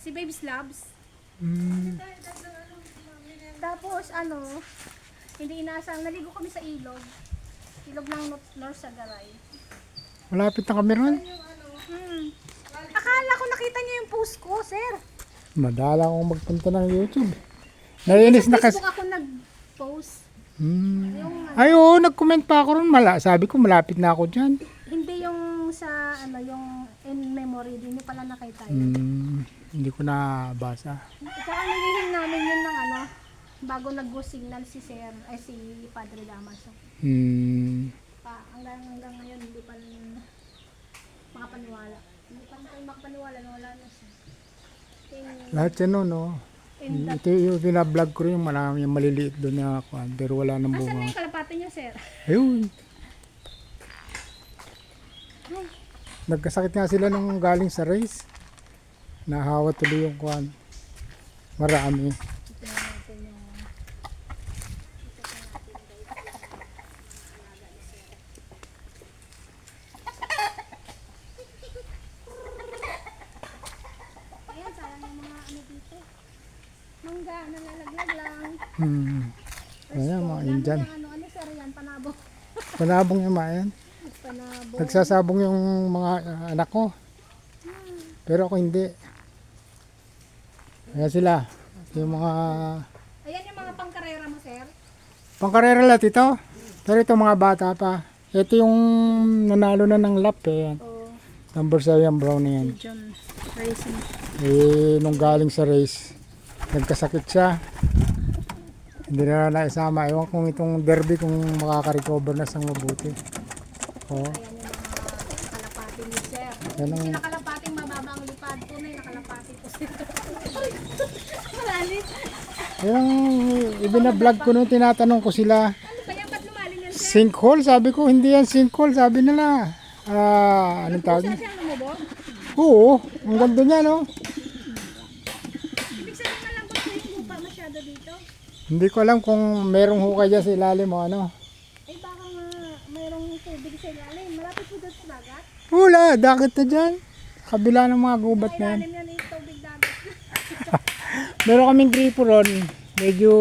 Si Babes Labs. Hmm. Tapos hindi inaasang naligo kami sa ilog. Ilog ng North Sagaray. Malapit na kami ron. Akala ko nakita niyo yung post ko, sir. Madala akong magpunta ng YouTube. Naiinis na kasi. Facebook ako nag-post. Yung, Ay, oo, nag-comment pa ako ron. Sabi ko, malapit na ako dyan. hindi yung sa yung in memory, din niyo pala nakita yun. Hindi ko nabasa. Ika nilihing namin yun ng bago nag-go signal si Sir, ay si Padre Damaso. Hanggang ngayon, hindi pa makapaniwala. Hindi pa tayo makapaniwala na wala na siya. Lahat yan, no? Ito yung binablog ko rin, yung marami yung maliliit doon na ako. Pero wala nang Asan na bunga. yung kalapate niya, Sir? Ayun. Nagkasakit nga sila nung galing sa race. Nahawa tuloy yung kuwan. Marami. Tingnan natin yung... Ayan, sayang yung mga dito. Mangga, nalalaglag lang. Ayan, mga Indian. Ano, sir, yan, panabong. Panabong yung mga yan. Panabong. Nagsasabong yung mga anak ko. Pero ako hindi. Ayan sila. Yung mga Ayan yung mga pangkarera mo, sir. pangkarera lahat ito. Pero ito mga bata pa. Ito yung nanalo na ng lap eh. O, Number 7 brown na yan. John Racing. Nung galing sa race, nagkasakit siya. Hindi na naisama. Ewan kung itong derby kung makaka-recover na sang mabuti. Oh. Ayan yung mga kalapati ni sir. Yan Yung ang, kinakalapating mababang lipad po na yung nakalapati po sir. Malalim. yung ibinablog ko nung tinatanong ko sila, Ano ba yan? Ba't lumalim yan, sir? sinkhole? Sabi ko, hindi yan sinkhole. Sabi nila, anong tawag? Sir, siya lumubog? Oo, ang ganda niya, no? Ibig sabihin malambot na yung lupa masyado dito. Hindi ko alam kung merong hukay dyan sa ilalim o ano. Ay baka nga mayroong tubig sa ilalim. Malapit po doon sa dagat. Wala, dagat na dyan. Kabila ng mga gubat na yan. Ilalim yan yung tubig dagat. Meron kaming gripo ron. Medyo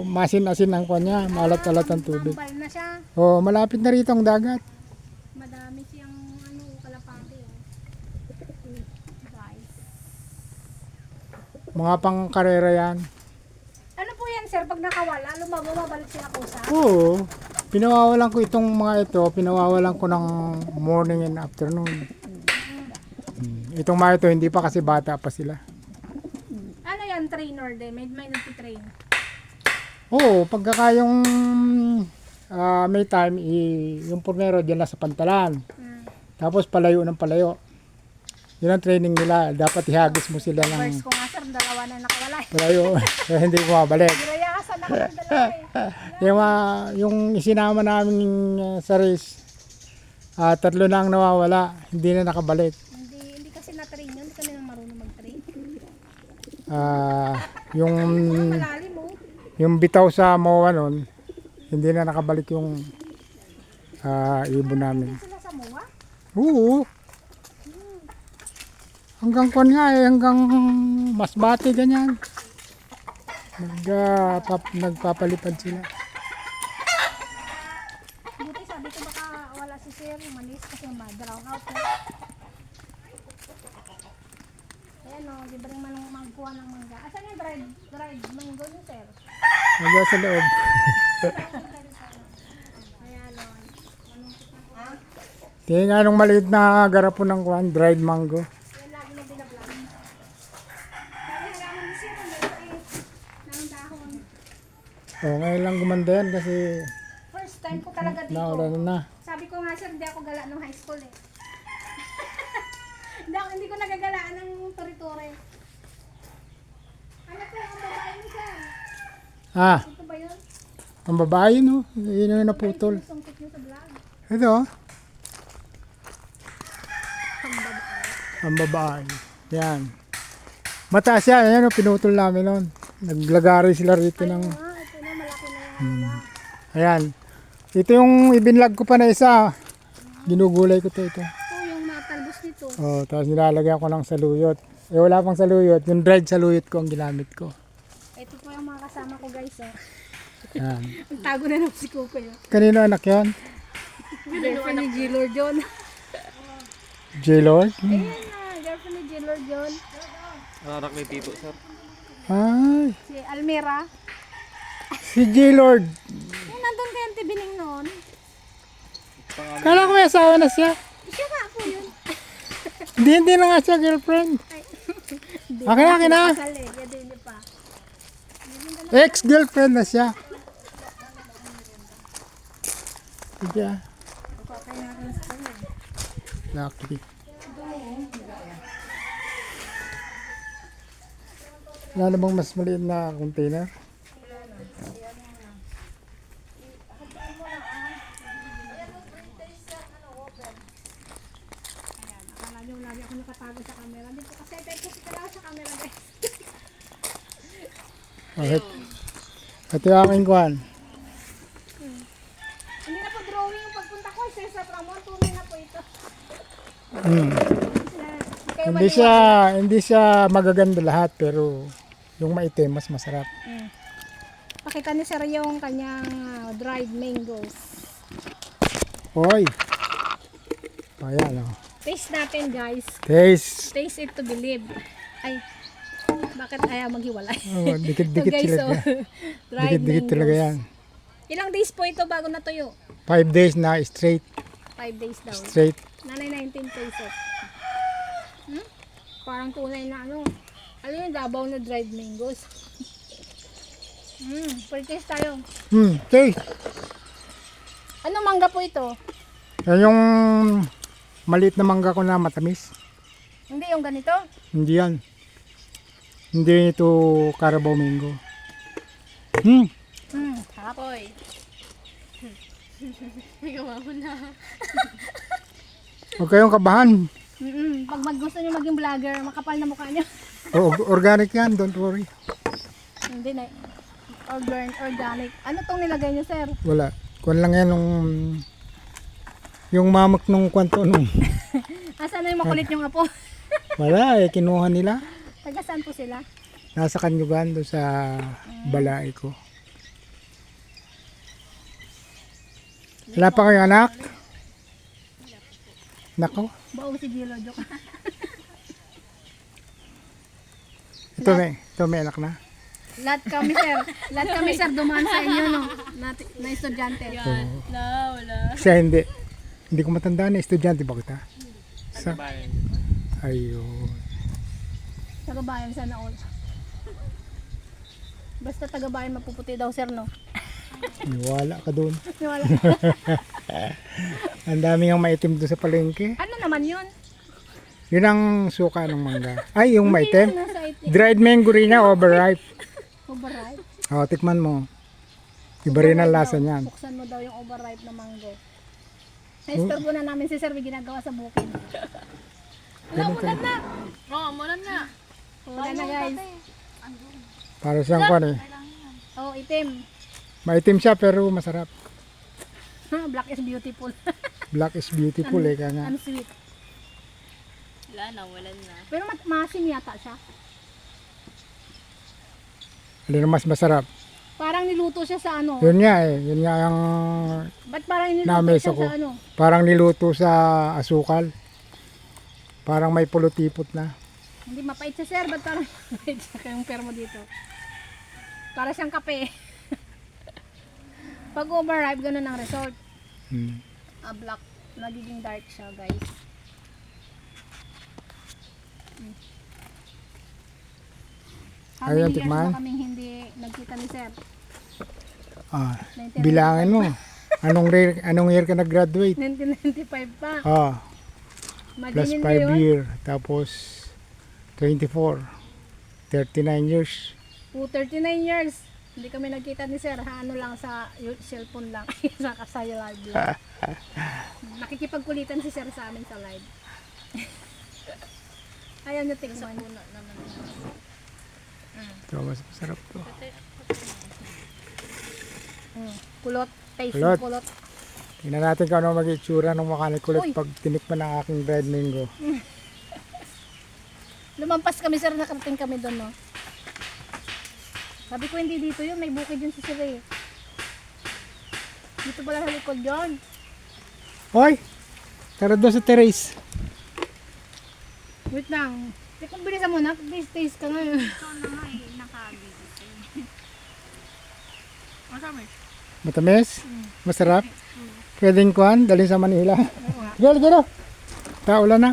masin-asin ang kanya. Malat-alat ang tubig. Tambal na siya. Oh, malapit na rito ang dagat. Madami siyang kalapati. Guys. Mga pang-karera yan. Ano po yan, sir? Pag nakawala, bumabalik sila kusa? Oo. Pinawawalan ko itong mga ito. Pinawawalan ko ng morning and afternoon. Itong mga ito, hindi pa kasi bata pa sila. Ano yan, trainer din? May nagtitrain. Oo, pagkakayong may time, yung pornero dyan na sa pantalan. Tapos palayo ng palayo. Yun ang training nila. Dapat ihagis mo sila ng First ko nga, sir, dalawa na nakawala. palayo. Kaya hindi bumabalik. Girayasan ako ng dalawa eh. Yung isinama namin sa race, 3 na ang nawawala. Hindi na nakabalik. Hindi kasi na-train yun. Hindi kami nang marunong mag-train. Yung Malalim mo. yung bitaw sa MOA nun, hindi na nakabalik yung ibon namin. Sila sa MOA? Oo. Hanggang kon nga hanggang Masbate ganyan. Nagpapalipad sila. Buti sabi ko baka wala si sir, umalis kasi ma-drown out na. Ayan o, libreng magkuha ng mangga. Asan yung dried mango niyo, sir? Nagyan sa loob. Ayan o. Tingnan nga nung maliit na garapon ng kuwan, dried mango. Yan lagi na binablog. Sabi halaman ni sir, maliit ng dahon. Ngayon lang gumanda yan kasi First time ko talaga dito. naulan na. Sabi ko nga sir, hindi ako gala nung high school eh. hindi ko nagagalaan ng tori-tore. Ano po, ang babae mo sir? Ito ba yun? Ang babae no, yun yung naputol. Sungkit nyo sa vlog. Ito, Ang babae. ang babae. Yan. Mataas yan, ayan o, pinutol namin noon. Naglagari sila rito ng, Ito na, malaki na yan. ayan. Ito yung ibinlog ko pa na isa. Ginugulay ko to ito. Ito yung matalbos nito. Tapos nilalagyan ko ng saluyot. wala pang saluyot. Yung dried saluyot ko ang ginamit ko. Ito po yung mga kasama ko guys. Oh. Yan. Ang tago na ng si Kuko yun. Kanino anak yan? Girlfriend ni G-Lord John. J-Lord? Ayan na, girlfriend ni G-Lord John. Anak ni Tito, sir. Ay, Si Almira. si J-Lord. Yung nandun kay Auntie Bining noon. Kala ko may asawa na siya. Siya nga po yun. Hindi na nga siya girlfriend. Akin na, akin na. Kasal eh, kaya din niya pa. Ex-girlfriend na siya. Sige ah. Lucky. Wala na bang mas maliit na container? Akala niyo lagi ako nakatago sa camera. Dito kasi tayo po sila sa camera guys. Okay. Ito yung aking kuhan. Hindi na po drawing yung pagpunta ko. Isa sa Pramon, tunay na po ito. Kayo Hindi siya magaganda lahat pero yung maitim mas masarap. Pakita ni Sir yung kanyang dried mangoes. Hoy. Ayan oh. Taste natin guys. Taste. Taste it to believe. Ay, bakit ayaw maghiwalay? Oh, dikit-dikit guys, talaga. dried Dikit-dikit mangoes. talaga yan. Ilang days po ito bago natuyo? 5 days na straight. 5 days daw. Straight. Nanay 19 pesos. Parang tunay na ano. Ano yung Davao na dried mangoes? Purchase tayo. Taste. Ano mangga po ito? Yan yung maliit na mangga ko na matamis. Hindi yung ganito? Hindi yan. Hindi ito Carabao mango. Hapoy. Huwag kayong kabahan. Pag gusto nyo maging vlogger, makapal na mukha nyo. Organic yan, don't worry. Hindi na. Organic. Ano tong nilagay nyo, sir? Wala. Kuwan lang yan nung yung mamak nung kwanto nung. Asan na yung makulit yung apo? Wala eh, kinuha nila. Taga saan po sila? Nasa Kanyugan doon sa balay ko. Wala pa kayo anak? Nako, Bao si Gilo, joke. ito may anak na. Lahat kami, sir. Lahat kami, sir, dumaan sa inyo, no? Na estudyante. Siya hindi. Hindi ko matandaan na estudyante ba kita? Sa ayun. Taga-bayan sana all. Basta taga-bayan mapuputi daw, sir, no? Wala ka doon. Wala. Ang dami ang maitim doon sa palengke. Ano naman yun? Yun ang suka ng mangga. Ay, yung maitim. Nasa itim. Dried mango rin niya, overripe. Overripe. O, tikman mo. Iba rin ang lasa niyan. Buksan mo daw yung overripe na mango. Na-store po na namin si sir, may ginagawa sa bukid. Umulan na! Umulan na guys. Para siyang kwan eh. Oh, itim. Maitim siya pero masarap. Black is beautiful. Black is beautiful eh. Kaya nga. Ang sweet. Walan na. Pero maasim yata siya. Alin ang mas masarap? Parang niluto siya sa ano. Yun nga eh. Yun nga ang Ba't parang niluto namis siya ako. sa ano? Parang niluto sa asukal. Parang may pulutipot na. Hindi mapait siya sir. Ba't parang mapait siya kayong permo dito? Para siyang kape. Pag overripe, ganun ang result. Black. Nagiging dark siya guys. How Ayun, many years tikman. na kaming hindi nagkita ni sir? Ah, bilangin mo. Anong year ka nag-graduate? 1995 pa. Plus Imagine 5 yun. year. Tapos 24. 39 years. 39 years. Hindi kami nagkita ni sir. Ano lang sa cellphone lang. Saka sa live lang. Nakikipagkulitan si sir sa amin sa live. Ayaw niyo tingnan. Ito, mas masarap to. Kulot. Taste Kulot. ng kulot. Tingnan natin kung ano mag-itsura ng mukha ni Kulot Uy. pag tinikman ng aking dried mango. Lumampas kami sir, nakarating kami doon, no? Sabi ko hindi dito yun, may bukid yun si sir eh. Dito pala sa likod yun. Hoy, tara doon sa terrace. Wait lang. Teka, bilisan mo na. Taste ka nga. Matamis? Masarap? Pwedeng kuhan, dali sa Manila. Galo, galo. Taulan na.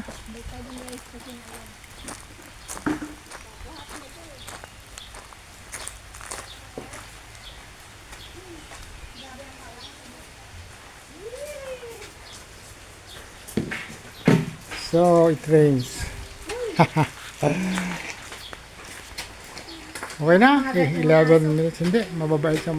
So, it rains. Okay na? Okay, 11 minutes. Hindi, mababait sa